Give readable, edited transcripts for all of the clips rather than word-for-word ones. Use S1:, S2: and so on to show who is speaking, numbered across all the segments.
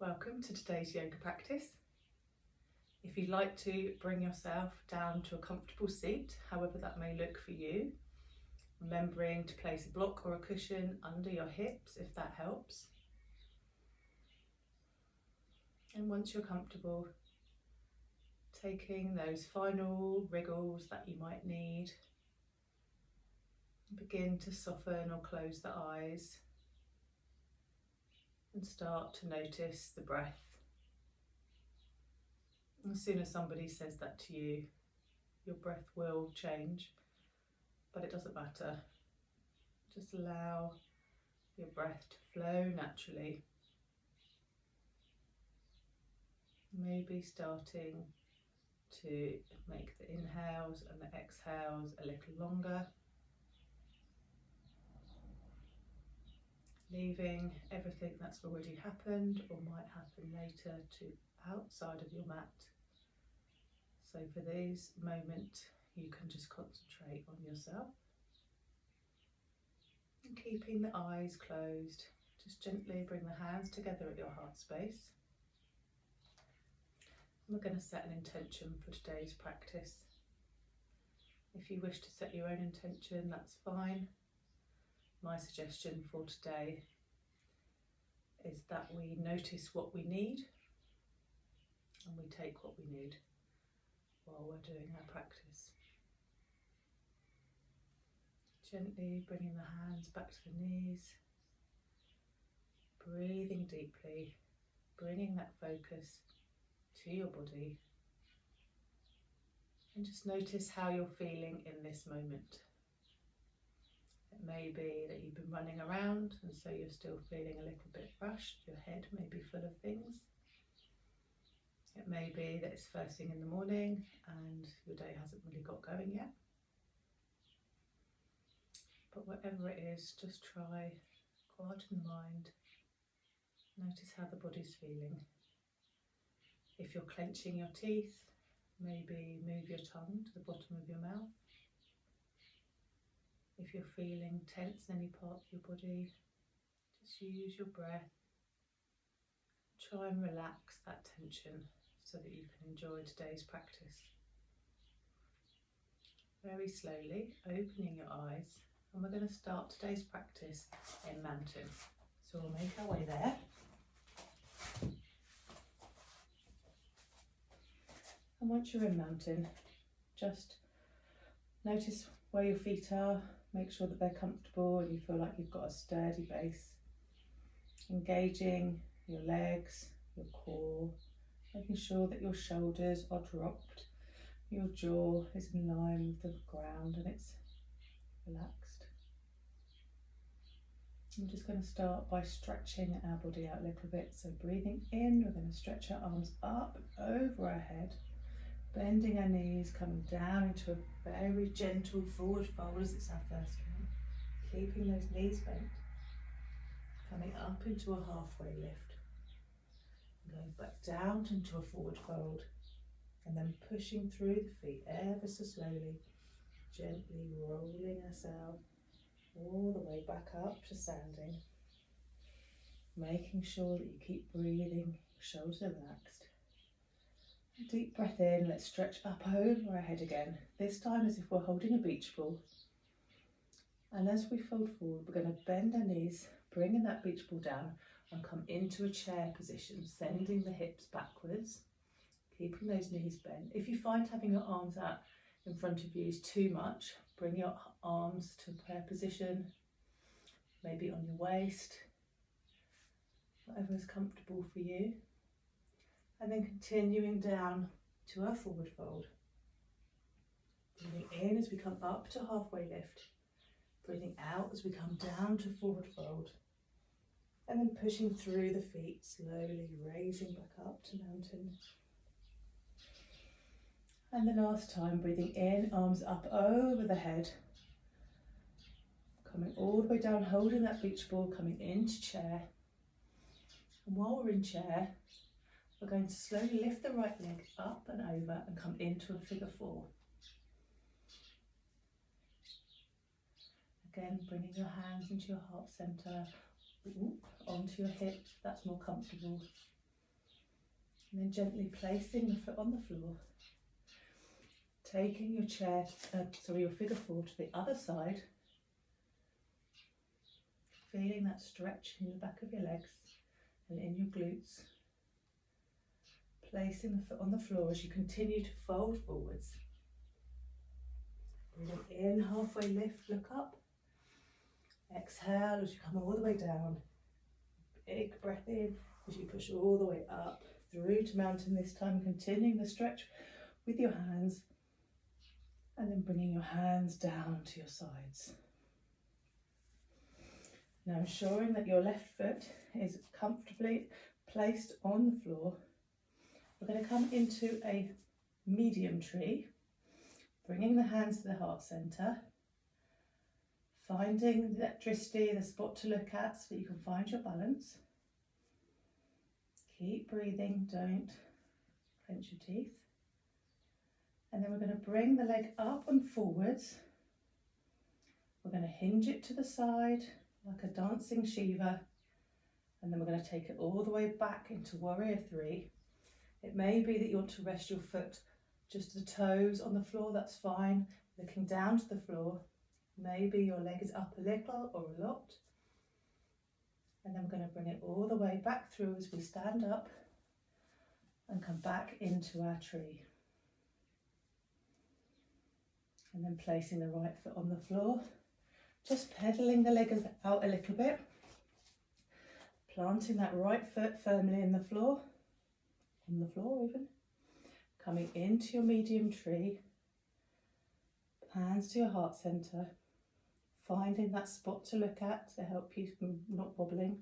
S1: Welcome to today's yoga practice. If you'd like to bring yourself down to a comfortable seat, however that may look for you, remembering to place a block or a cushion under your hips if that helps. And once you're comfortable, taking those final wriggles that you might need, begin to soften or close the eyes and start to notice the breath. As soon as somebody says that to you, your breath will change, but it doesn't matter. Just allow your breath to flow naturally. Maybe starting to make the inhales and the exhales a little longer, leaving everything that's already happened or might happen later to outside of your mat. So for this moment, you can just concentrate on yourself. And keeping the eyes closed, just gently bring the hands together at your heart space. And we're going to set an intention for today's practice. If you wish to set your own intention, that's fine. My suggestion for today is that we notice what we need and we take what we need while we're doing our practice. Gently bringing the hands back to the knees, breathing deeply, bringing that focus to your body, and just notice how you're feeling in this moment. It may be that you've been running around and so you're still feeling a little bit rushed, your head may be full of things. It may be that it's first thing in the morning and your day hasn't really got going yet. But whatever it is, just try, quieten the mind, notice how the body's feeling. If you're clenching your teeth, maybe move your tongue to the bottom of your mouth. If you're feeling tense in any part of your body, just use your breath. Try and relax that tension so that you can enjoy today's practice. Very slowly, opening your eyes, and we're going to start today's practice in mountain. So we'll make our way there. And once you're in mountain, just notice where your feet are, make sure that they're comfortable and you feel like you've got a sturdy base. Engaging your legs, your core, making sure that your shoulders are dropped, your jaw is in line with the ground and it's relaxed. I'm just going to start by stretching our body out a little bit. So breathing in, we're going to stretch our arms up and over our head, bending our knees, coming down into a very gentle forward fold as it's our first one. Keeping those knees bent, coming up into a halfway lift, going back down into a forward fold, and then pushing through the feet ever so slowly, gently rolling ourselves all the way back up to standing, making sure that you keep breathing, shoulders relaxed. Deep breath in, let's stretch up over our head again, this time as if we're holding a beach ball. And as we fold forward, we're going to bend our knees, bringing that beach ball down and come into a chair position, sending the hips backwards, keeping those knees bent. If you find having your arms out in front of you is too much, bring your arms to prayer position, maybe on your waist, whatever is comfortable for you. And then continuing down to our forward fold. Breathing in as we come up to halfway lift. Breathing out as we come down to forward fold. And then pushing through the feet, slowly raising back up to mountain. And the last time, breathing in, arms up over the head. Coming all the way down, holding that beach ball, coming into chair. And while we're in chair, we're going to slowly lift the right leg up and over and come into a figure four. Again, bringing your hands into your heart centre, onto your hips, that's more comfortable. And then gently placing the foot on the floor, taking your your figure four to the other side, feeling that stretch in the back of your legs and in your glutes. Placing the foot on the floor as you continue to fold forwards. Breathing in, halfway lift, look up. Exhale as you come all the way down. Big breath in as you push all the way up through to mountain this time, continuing the stretch with your hands and then bringing your hands down to your sides. Now ensuring that your left foot is comfortably placed on the floor, we're going to come into a medium tree, bringing the hands to the heart centre, finding the electricity, the spot to look at so that you can find your balance. Keep breathing, don't clench your teeth. And then we're going to bring the leg up and forwards. We're going to hinge it to the side like a dancing Shiva. And then we're going to take it all the way back into Warrior Three. It may be that you want to rest your foot just the toes on the floor, that's fine. Looking down to the floor. Maybe your leg is up a little or a lot. And then we're going to bring it all the way back through as we stand up and come back into our tree. And then placing the right foot on the floor, just pedaling the leg out a little bit, planting that right foot firmly in the floor, on the floor even, coming into your medium tree, hands to your heart centre, finding that spot to look at to help you from not wobbling,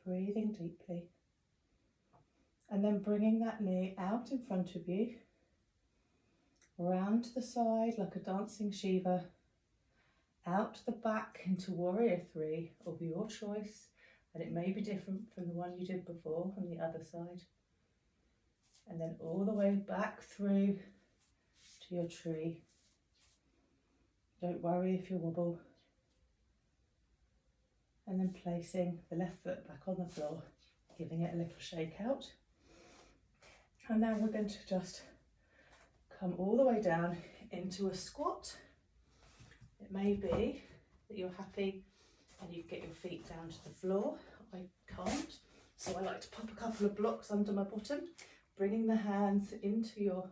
S1: breathing deeply, and then bringing that knee out in front of you, round to the side like a dancing Shiva, out to the back into Warrior Three of your choice, and it may be different from the one you did before on the other side, and then all the way back through to your tree. Don't worry if you wobble, and then placing the left foot back on the floor, giving it a little shake out, and now we're going to just come all the way down into a squat. It may be that you're happy and you get your feet down to the floor. I can't, so I like to pop a couple of blocks under my bottom, bringing the hands into your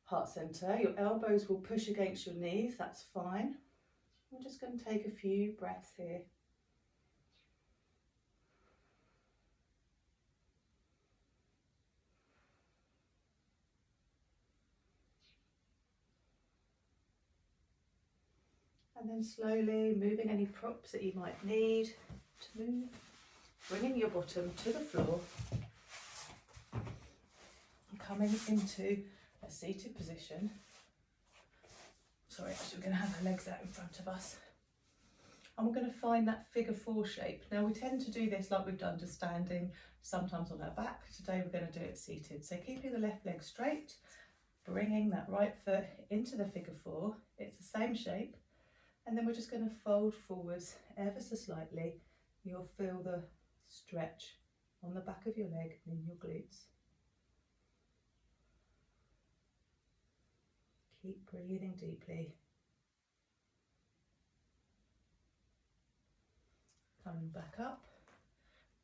S1: heart centre. Your elbows will push against your knees, that's fine. We're just going to take a few breaths here. And then slowly moving any props that you might need to move, bringing your bottom to the floor, and coming into a seated position. Sorry, actually we're going to have our legs out in front of us. And we're going to find that figure four shape. Now we tend to do this like we've done, just standing, sometimes on our back. Today we're going to do it seated. So keeping the left leg straight, bringing that right foot into the figure four. It's the same shape. And then we're just going to fold forwards ever so slightly. You'll feel the stretch on the back of your leg and in your glutes. Keep breathing deeply. Coming back up,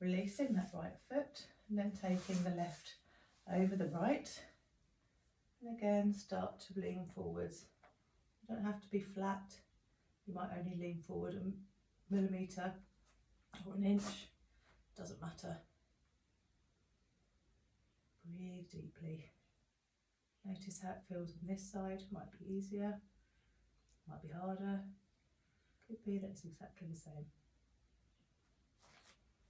S1: releasing that right foot, and then taking the left over the right. And again, start to lean forwards. You don't have to be flat. You might only lean forward a millimetre or an inch, doesn't matter. Breathe deeply. Notice how it feels on this side. Might be easier, might be harder, could be that it's exactly the same.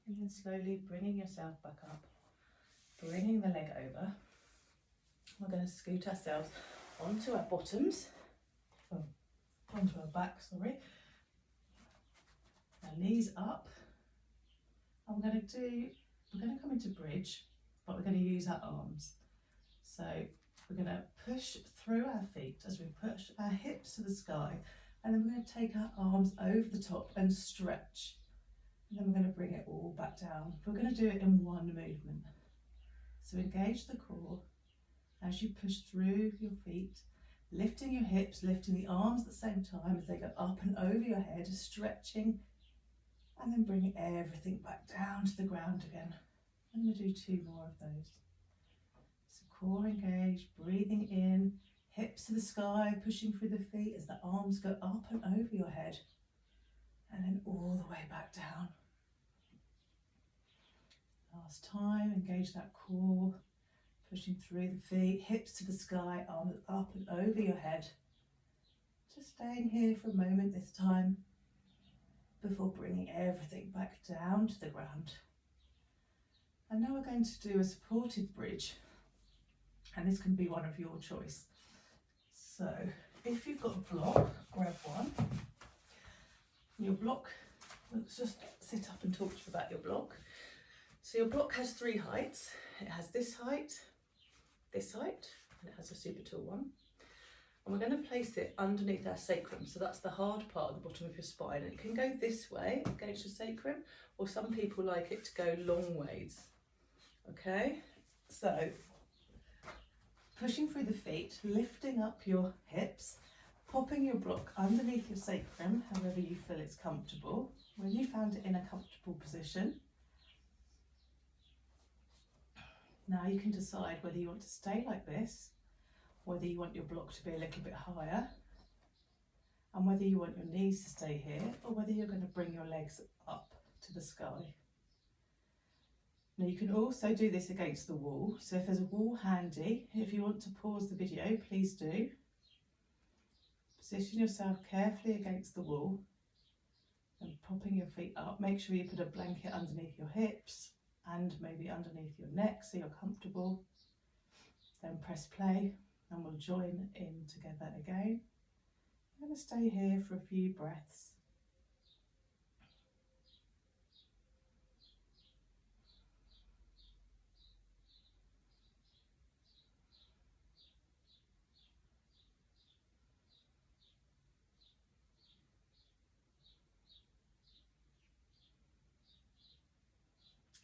S1: And then slowly bringing yourself back up, bringing the leg over. We're going to scoot ourselves onto our bottoms. Onto our back, sorry. Our knees up. And we're going to come into bridge, but we're going to use our arms. So we're going to push through our feet as we push our hips to the sky, and then we're going to take our arms over the top and stretch. And then we're going to bring it all back down. We're going to do it in one movement. So engage the core as you push through your feet, lifting your hips, lifting the arms at the same time as they go up and over your head, stretching, and then bringing everything back down to the ground again. I'm going to do 2 more of those. So core engaged, breathing in, hips to the sky, pushing through the feet as the arms go up and over your head, and then all the way back down. Last time, engage that core, pushing through the feet, hips to the sky, arms up and over your head. Just staying here for a moment this time before bringing everything back down to the ground. And now we're going to do a supported bridge, and this can be one of your choice. So if you've got a block, grab one. Your block, let's just sit up and talk to you about your block. So your block has 3 heights. It has this height, and it has a super tall one. And we're going to place it underneath our sacrum. So that's the hard part at the bottom of your spine. And it can go this way against your sacrum, or some people like it to go long ways. Okay, so pushing through the feet, lifting up your hips, popping your block underneath your sacrum, however you feel it's comfortable. When you found it in a comfortable position, now you can decide whether you want to stay like this, whether you want your block to be a little bit higher, and whether you want your knees to stay here, or whether you're going to bring your legs up to the sky. Now you can also do this against the wall. So if there's a wall handy, if you want to pause the video, please do. Position yourself carefully against the wall and popping your feet up. Make sure you put a blanket underneath your hips and maybe underneath your neck so you're comfortable. Then press play and we'll join in together again. I'm going to stay here for a few breaths.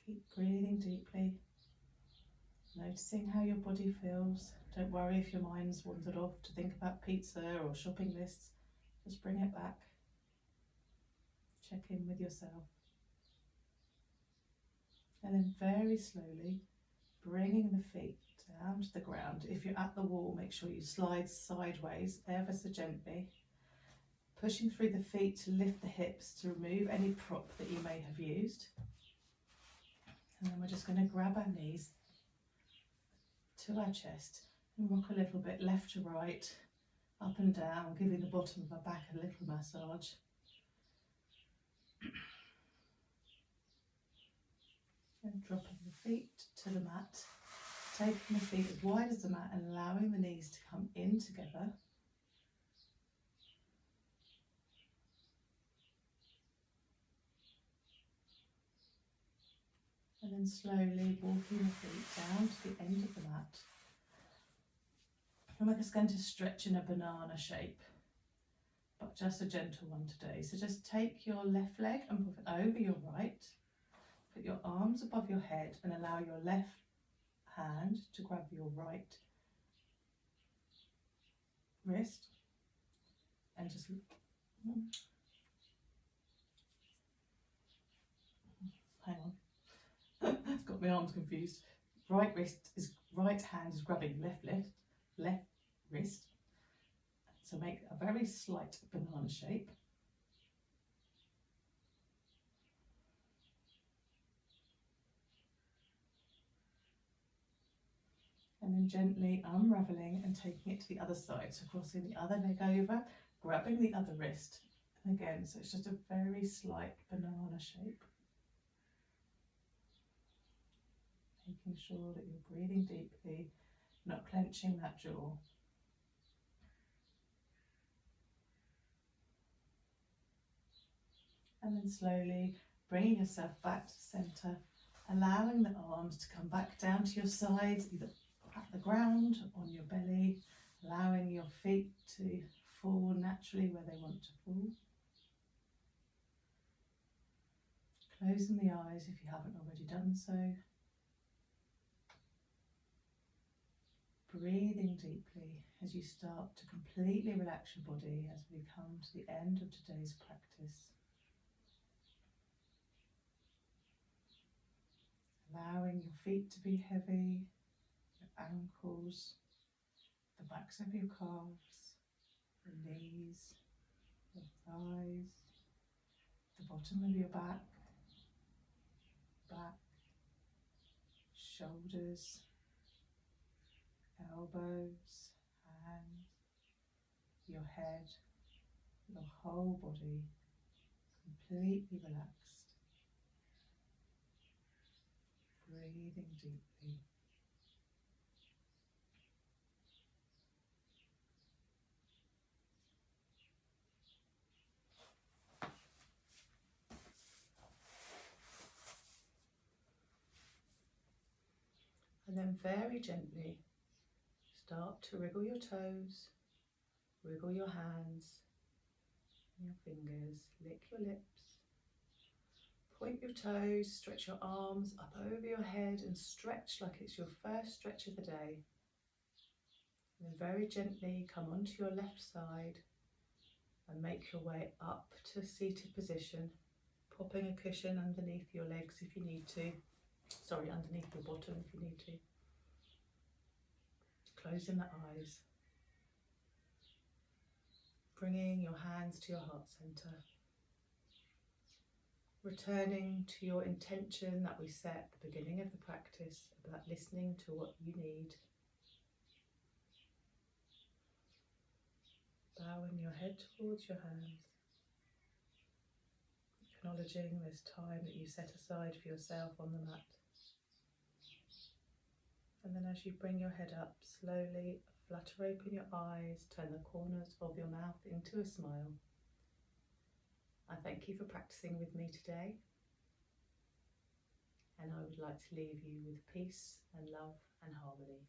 S1: Keep breathing deeply, noticing how your body feels. Don't worry if your mind's wandered off to think about pizza or shopping lists. Just bring it back. Check in with yourself. And then very slowly, bringing the feet down to the ground. If you're at the wall, make sure you slide sideways ever so gently. Pushing through the feet to lift the hips to remove any prop that you may have used. And then we're just going to grab our knees to our chest and rock a little bit left to right, up and down, giving the bottom of our back a little massage. And dropping the feet to the mat, taking the feet as wide as the mat and allowing the knees to come in together. And then slowly walking the feet down to the end of the mat. And we're just going to stretch in a banana shape, but just a gentle one today. So just take your left leg and put it over your right. Put your arms above your head and allow your left hand to grab your right wrist. And just hang on. Got my arms confused. Right hand is grabbing left wrist. So make a very slight banana shape. And then gently unraveling and taking it to the other side. So crossing the other leg over, grabbing the other wrist. And again, so it's just a very slight banana shape. Making sure that you're breathing deeply, not clenching that jaw. And then slowly bringing yourself back to centre, allowing the arms to come back down to your sides, either at the ground, on your belly, allowing your feet to fall naturally where they want to fall. Closing the eyes if you haven't already done so. Breathing deeply as you start to completely relax your body as we come to the end of today's practice. Allowing your feet to be heavy, your ankles, the backs of your calves, your knees, your thighs, the bottom of your back, shoulders, elbows, hands, your head, your whole body completely relaxed. Breathing deeply. And then very gently start to wriggle your toes, wriggle your hands, and your fingers, lick your lips, point your toes, stretch your arms up over your head and stretch like it's your first stretch of the day. And then very gently come onto your left side and make your way up to a seated position, popping a cushion underneath your legs if you need to. Sorry, underneath your bottom if you need to. Closing the eyes. Bringing your hands to your heart center. Returning to your intention that we set at the beginning of the practice about listening to what you need. Bowing your head towards your hands. Acknowledging this time that you set aside for yourself on the mat. And then as you bring your head up, slowly flutter open your eyes, turn the corners of your mouth into a smile. I thank you for practicing with me today, and I would like to leave you with peace and love and harmony.